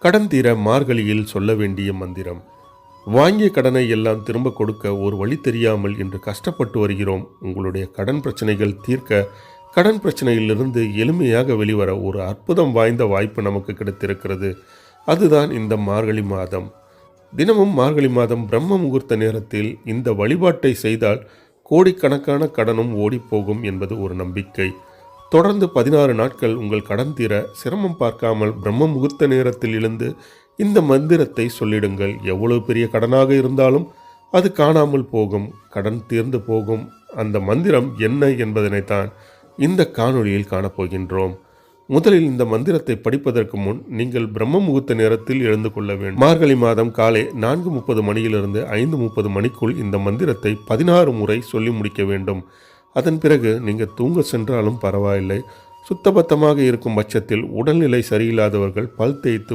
கடன் தீர மார்கழியில் சொல்ல வேண்டிய மந்திரம். வாங்கிய கடனை எல்லாம் திரும்ப கொடுக்க ஒரு வழி தெரியாமல் இன்று கஷ்டப்பட்டு வருகிறோம். உங்களுடைய கடன் பிரச்சனைகள் தீர்க்க, கடன் பிரச்சனையிலிருந்து எளிமையாக வெளிவர ஒரு அற்புதம் வாய்ந்த வாய்ப்பு நமக்கு கிடைத்திருக்கிறது. அதுதான் இந்த மார்கழி மாதம். தினமும் மார்கழி மாதம் பிரம்ம முகூர்த்த நேரத்தில் இந்த வழிபாட்டை செய்தால் கோடிக்கணக்கான கடனும் ஓடிப்போகும் என்பது ஒரு நம்பிக்கை. தொடர்ந்து 16 நாட்கள் உங்கள் கடன் தீர சிரமம் பார்க்காமல் பிரம்ம முகூர்த்த நேரத்தில் எழுந்து இந்த மந்திரத்தை சொல்லிடுங்கள். எவ்வளவு பெரிய கடனாக இருந்தாலும் அது காணாமல் போகும், கடன் தீர்ந்து போகும். அந்த மந்திரம் என்ன என்பதனைத்தான் இந்த காணொளியில் காணப்போகின்றோம். முதலில் இந்த மந்திரத்தை படிப்பதற்கு முன் நீங்கள் பிரம்ம முகூர்த்த நேரத்தில் எழுந்து கொள்ள வேண்டும். மார்கழி மாதம் காலை 4:30 மணியிலிருந்து 5:30 மணிக்குள் இந்த மந்திரத்தை 16 முறை சொல்லி முடிக்க வேண்டும். அதன் பிறகு நீங்கள் தூங்க சென்றாலும் பரவாயில்லை. சுத்தபத்தமாக இருக்கும் பட்சத்தில் உடல்நிலை சரியில்லாதவர்கள் பல் தேய்த்து